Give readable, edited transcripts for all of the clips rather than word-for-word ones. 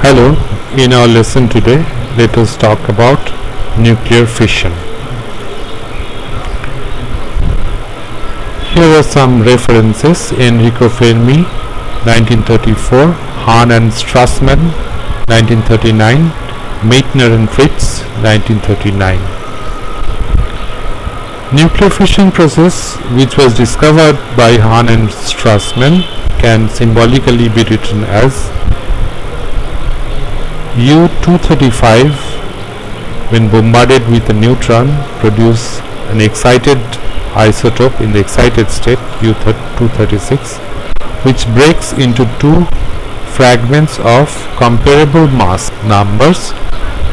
Hello, in our lesson today, let us talk about nuclear fission. Here are some references: Enrico Fermi, 1934, Hahn and Strassmann, 1939, Meitner and Fritz, 1939. Nuclear fission process, which was discovered by Hahn and Strassmann, can symbolically be written as U-235, when bombarded with a neutron, produce an excited isotope in the excited state U-236, which breaks into two fragments of comparable mass numbers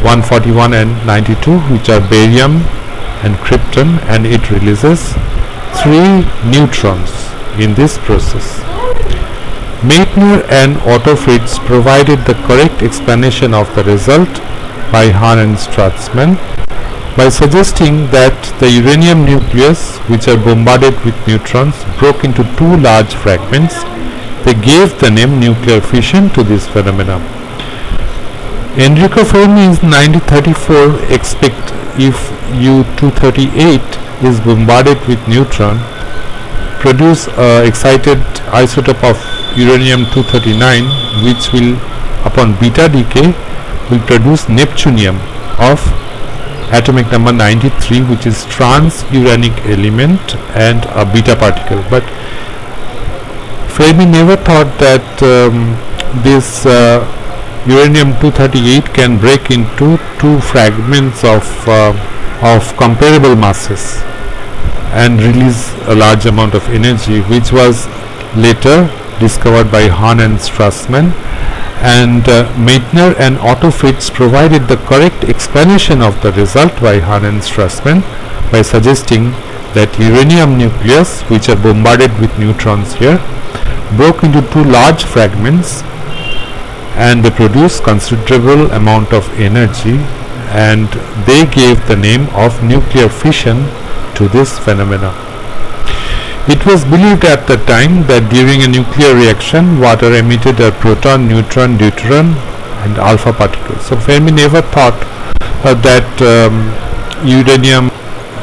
141 and 92, which are barium and krypton, and it releases 3 neutrons in this process. Meitner and Otto Fritz provided the correct explanation of the result by Hahn and Strassmann by suggesting that the uranium nucleus, which are bombarded with neutrons, broke into 2 large fragments. They gave the name nuclear fission to this phenomenon. Enrico Fermi in 1934 expect if U-238 is bombarded with neutron, produce excited isotope of uranium-239, which will, upon beta decay, will produce neptunium of atomic number 93, which is trans-uranic element and a beta particle. But Fermi never thought that this uranium-238 can break into 2 fragments of comparable masses and release a large amount of energy, which was later discovered by Hahn and Strassmann, and Meitner and Otto Fritz provided the correct explanation of the result by Hahn and Strassmann by suggesting that uranium nucleus, which are bombarded with neutrons here, broke into 2 large fragments and they produce considerable amount of energy, and they gave the name of nuclear fission to this phenomena. It was believed at the time that during a nuclear reaction, water emitted a proton, neutron, deuteron and alpha particles. So Fermi never thought that uranium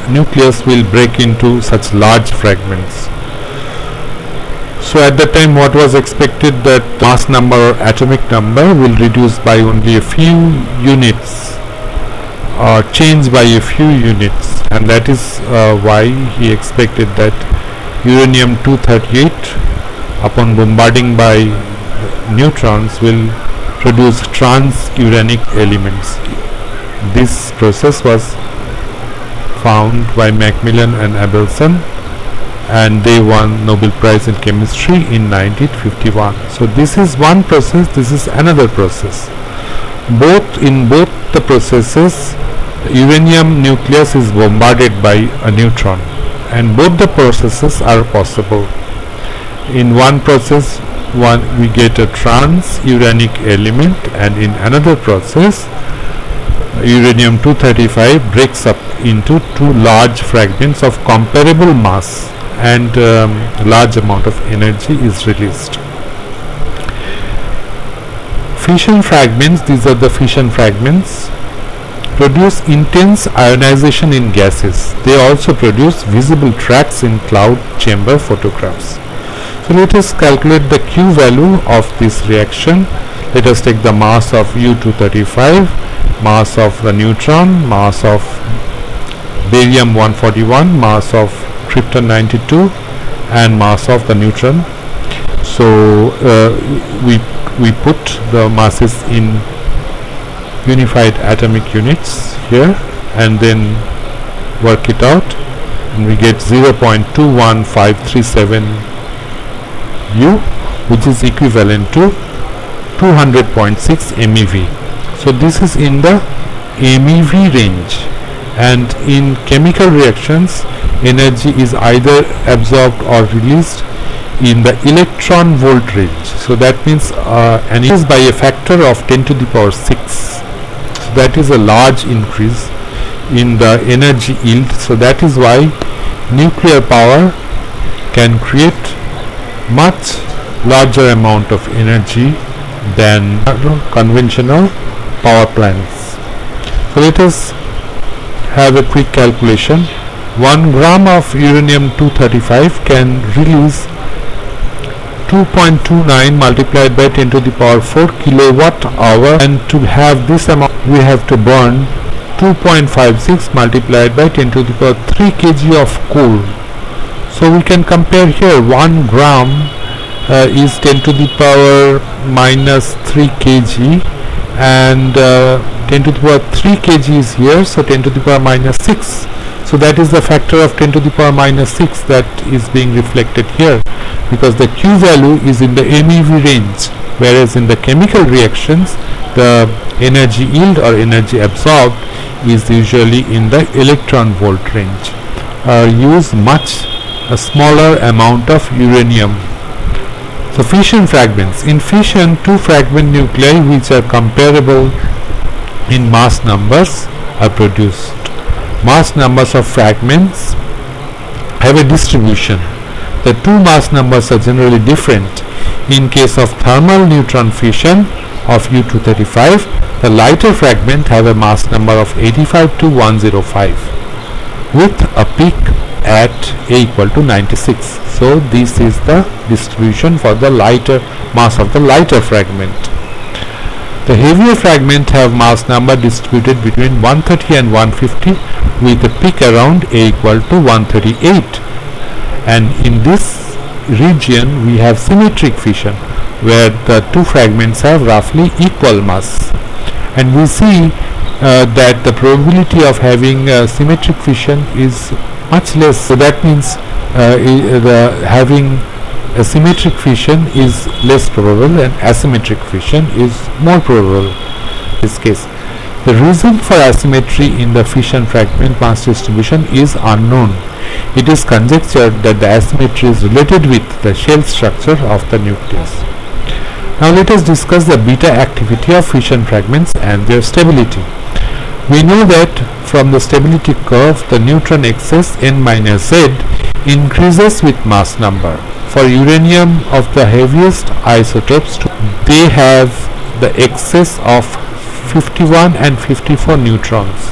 nucleus will break into such large fragments. So at that time, what was expected, that mass number, atomic number will reduce by only a few units or change by a few units, and that is why he expected that uranium-238 upon bombarding by neutrons will produce trans-uranic elements. This process was found by Macmillan and Abelson, and they won Nobel Prize in Chemistry in 1951. So this is one process, this is another process. In both the processes, the uranium nucleus is bombarded by a neutron, and both the processes are possible. In one process, we get a trans-uranic element, and in another process, uranium-235 breaks up into 2 large fragments of comparable mass, and large amount of energy is released. Fission fragments, these are the fission fragments, produce intense ionization in gases. They also produce visible tracks in cloud chamber photographs. So let us calculate the Q value of this reaction. Let us take the mass of U-235, mass of the neutron, mass of barium-141, mass of krypton-92, and mass of the neutron. So we put the masses in unified atomic units here and then work it out, and we get 0.21537 U, which is equivalent to 200.6 MeV. So this is in the MeV range, and in chemical reactions, energy is either absorbed or released in the electron volt range. So that means and it is by a factor of 10 to the power 6. So that is a large increase in the energy yield. So that is why nuclear power can create much larger amount of energy than conventional power plants. So let us have a quick calculation. 1 gram of uranium-235 can release 2.29 multiplied by 10 to the power 4 kilowatt hour, and to have this amount we have to burn 2.56 multiplied by 10 to the power 3 kg of coal. So we can compare here. 1 gram is 10 to the power minus 3 kg, and 10 to the power 3 kg is here, so 10 to the power minus 6. So that is the factor of 10 to the power minus 6 that is being reflected here, because the Q value is in the MeV range, whereas in the chemical reactions the energy yield or energy absorbed is usually in the electron volt range. Use much a smaller amount of uranium. So fission fragments. In fission, 2 fragment nuclei which are comparable in mass numbers are produced. Mass numbers of fragments have a distribution. The 2 mass numbers are generally different. In case of thermal neutron fission of U-235, the lighter fragment have a mass number of 85 to 105 with a peak at A equal to 96. So this is the distribution for the lighter mass of the lighter fragment. The heavier fragment have mass number distributed between 130 and 150 with a peak around A equal to 138. And in this region we have symmetric fission, where the 2 fragments have roughly equal mass, and we see that the probability of having symmetric fission is much less. So that means having a symmetric fission is less probable and asymmetric fission is more probable in this case. The reason for asymmetry in the fission fragment mass distribution is unknown. It is conjectured that the asymmetry is related with the shell structure of the nucleus. Now let us discuss the beta activity of fission fragments and their stability. We know that from the stability curve the neutron excess n minus z increases with mass number. For uranium of the heaviest isotopes, they have the excess of 51 and 54 neutrons.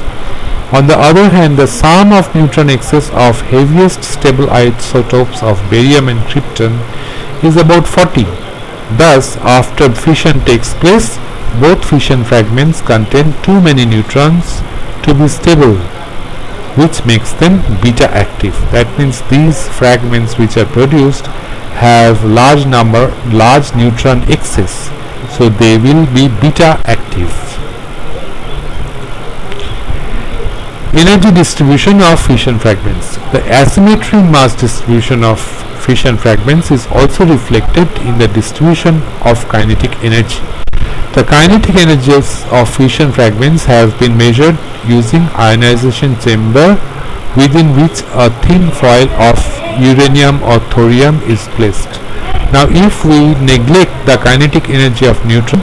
On the other hand, the sum of neutron excess of heaviest stable isotopes of barium and krypton is about 40. Thus, after fission takes place, both fission fragments contain too many neutrons to be stable, which makes them beta active. That means these fragments which are produced have large neutron excess, so they will be beta active. Energy distribution of fission fragments. The asymmetry mass distribution of fission fragments is also reflected in the distribution of kinetic energy. The kinetic energies of fission fragments have been measured using ionization chamber within which a thin foil of uranium or thorium is placed. Now if we neglect the kinetic energy of neutron,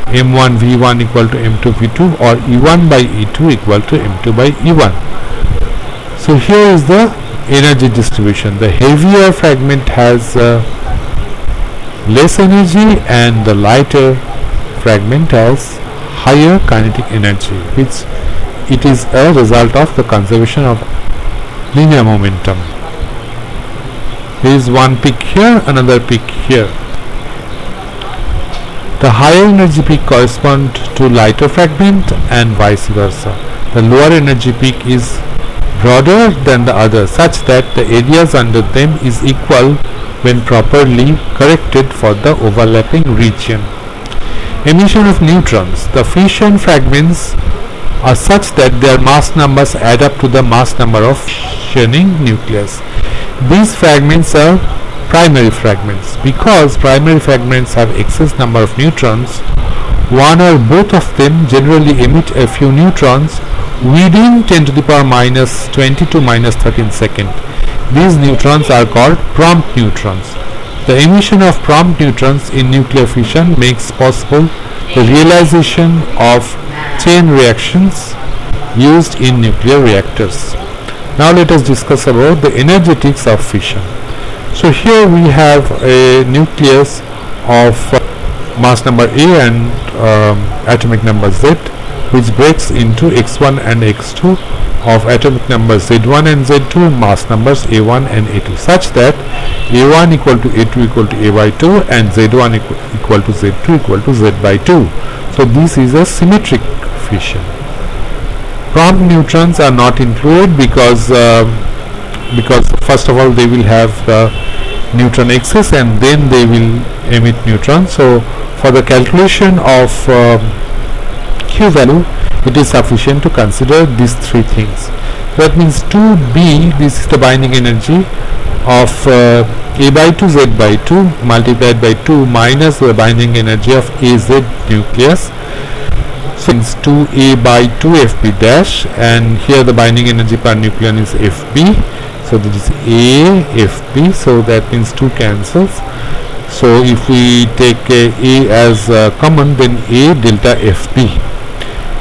m1 v1 equal to m2 v2 or e1 by e2 equal to m2 by e1. So here is the energy distribution. The heavier fragment has less energy and the lighter fragment has higher kinetic energy, which it is a result of the conservation of linear momentum. There is one peak here, another peak here. The higher energy peak correspond to lighter fragment and vice versa. The lower energy peak is broader than the other, such that the areas under them is equal when properly corrected for the overlapping region. Emission of neutrons. The fission fragments are such that their mass numbers add up to the mass number of fissioning nucleus. These fragments are primary fragments. Because primary fragments have excess number of neutrons, one or both of them generally emit a few neutrons within 10 to the power minus 20 to minus 13 second. These neutrons are called prompt neutrons. The emission of prompt neutrons in nuclear fission makes possible the realization of chain reactions used in nuclear reactors. Now let us discuss about the energetics of fission. So here we have a nucleus of mass number A and atomic number Z, which breaks into x1 and x2 of atomic numbers Z1 and Z2, mass numbers A1 and A2, such that A1 equal to A2 equal to A by 2 and Z1 equal to Z2 equal to Z by 2. So this is a symmetric fission. Prompt neutrons are not included because first of all they will have the neutron excess and then they will emit neutrons. So for the calculation of Q value, it is sufficient to consider these three things. That means 2B, this is the binding energy of A by 2 Z by 2 multiplied by 2 minus the binding energy of AZ nucleus. So it's 2A by 2 FB dash, and here the binding energy per nucleon is FB. So this is A FB, so that means 2 cancels. So if we take A as common, then A delta FB.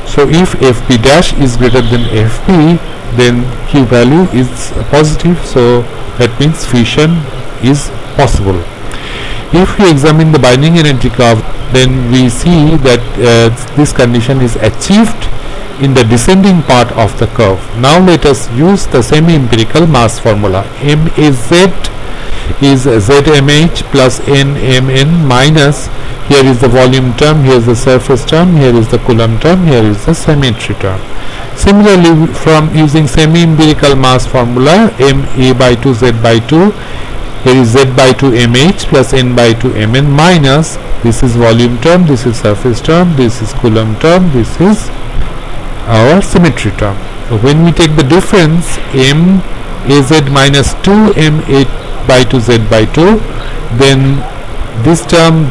So if FB dash is greater than FB, then Q value is positive, so that means fission is possible. If we examine the binding energy curve, then we see that this condition is achieved in the descending part of the curve. Now let us use the semi-empirical mass formula. MAZ is ZMH plus NMN minus, here is the volume term, here is the surface term, here is the Coulomb term, here is the symmetry term. Similarly, from using semi-empirical mass formula, MA by 2 Z by 2, here is Z by 2 MH plus N by 2 MN minus, this is volume term, this is surface term, this is Coulomb term, this is our symmetry term. So when we take the difference, M AZ minus 2 MA by 2 Z by 2, then this term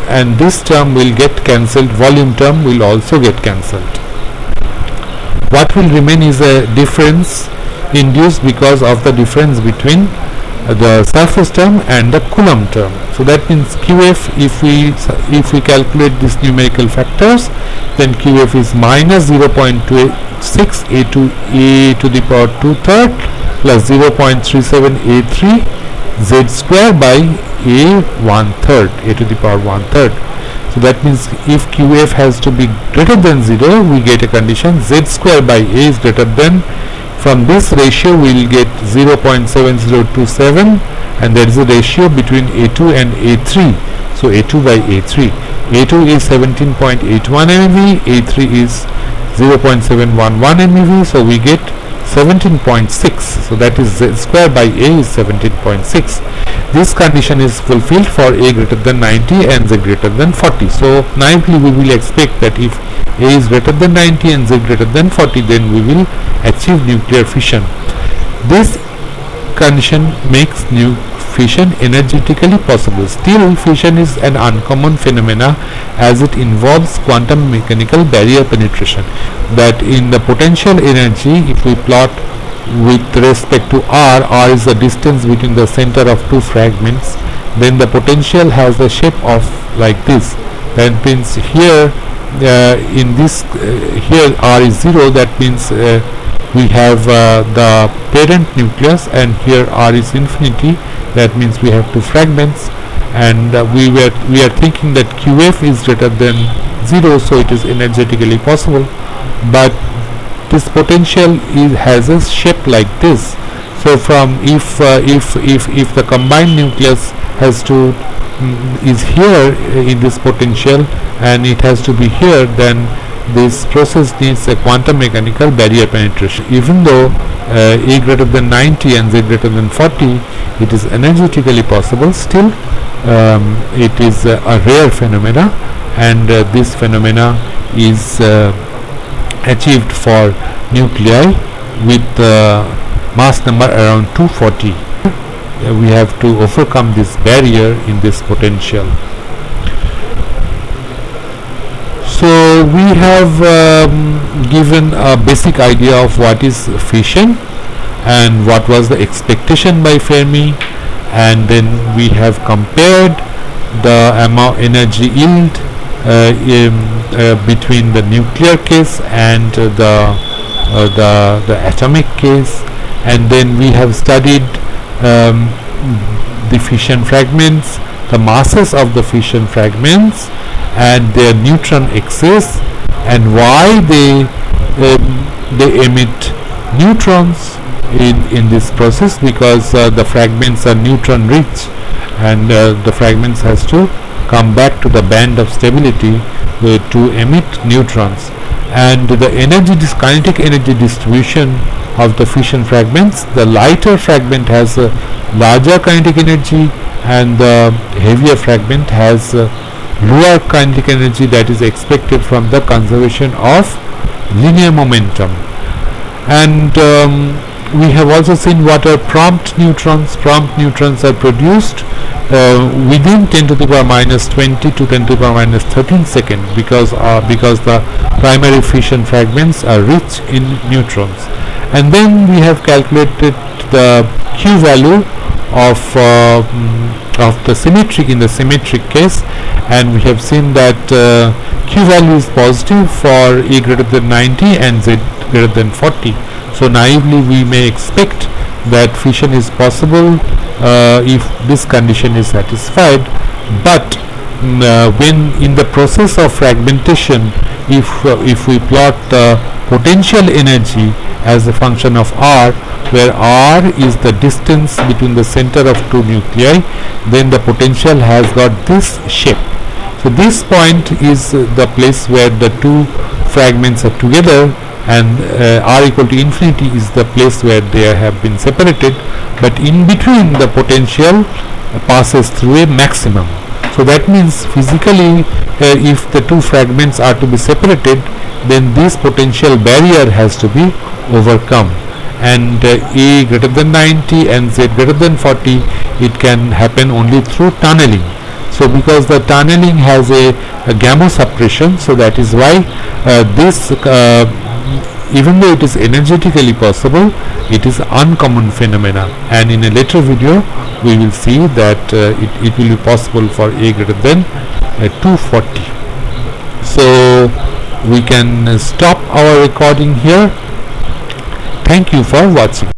and this term will get cancelled, volume term will also get cancelled. What will remain is a difference induced because of the difference between the surface term and the Coulomb term. So that means QF, if we calculate these numerical factors, then QF is minus 0.26 A to the power 2/3 plus 0.3783 Z square by A 1/3, A to the power 1/3. So that means if QF has to be greater than 0, we get a condition Z square by A is greater than, from this ratio we will get 0.7027, and there is a ratio between A2 and A3. So A2 by A3. A2 is 17.81 MeV, A3 is 0.711 MeV, so we get 17.6. So that is Z square by A is 17.6. This condition is fulfilled for A greater than 90 and Z greater than 40. So naively we will expect that if A is greater than 90 and Z greater than 40, then we will achieve nuclear fission. This condition makes fission energetically possible. Still, fission is an uncommon phenomena as it involves quantum mechanical barrier penetration. That in the potential energy, if we plot with respect to R is the distance between the center of two fragments, then the potential has the shape of like this. That means here in this here R is 0, that means we have the parent nucleus, and here R is infinity, that means we have two fragments, and we are thinking that QF is greater than 0, so it is energetically possible, but this potential has a shape like this. So from if the combined nucleus has to is here in this potential and it has to be here, then this process needs a quantum mechanical barrier penetration. Even though A greater than 90 and Z greater than 40, it is energetically possible, still it is a rare phenomena, and this phenomena is achieved for nuclei with mass number around 240. We have to overcome this barrier in this potential. So we have given a basic idea of what is fission and what was the expectation by Fermi, and then we have compared the amount energy yield between the nuclear case and the atomic case, and then we have studied the fission fragments, the masses of the fission fragments and their neutron excess, and why they emit neutrons in this process, because the fragments are neutron rich, and the fragments has to come back to the band of stability to emit neutrons. And the kinetic energy distribution of the fission fragments, the lighter fragment has a larger kinetic energy, and the heavier fragment has lower kinetic energy that is expected from the conservation of linear momentum. And we have also seen what are prompt neutrons. Prompt neutrons are produced within 10 to the power minus 20 to 10 to the power minus 13 seconds, because the primary fission fragments are rich in neutrons. And then we have calculated the Q value of the symmetric in the symmetric case, and we have seen that Q value is positive for A greater than 90 and Z greater than 40. So naively we may expect that fission is possible if this condition is satisfied. But when in the process of fragmentation, if we plot the potential energy as a function of r, where r is the distance between the center of two nuclei, then the potential has got this shape. So this point is the place where the two fragments are together, and r equal to infinity is the place where they have been separated, but in between the potential passes through a maximum. So that means physically if the two fragments are to be separated, then this potential barrier has to be overcome, and A greater than 90 and Z greater than 40, it can happen only through tunneling. So because the tunneling has a gamma suppression, so that is why this even though it is energetically possible, it is uncommon phenomena, and in a later video we will see that it will be possible for A greater than 240. So we can stop our recording here. Thank you for watching.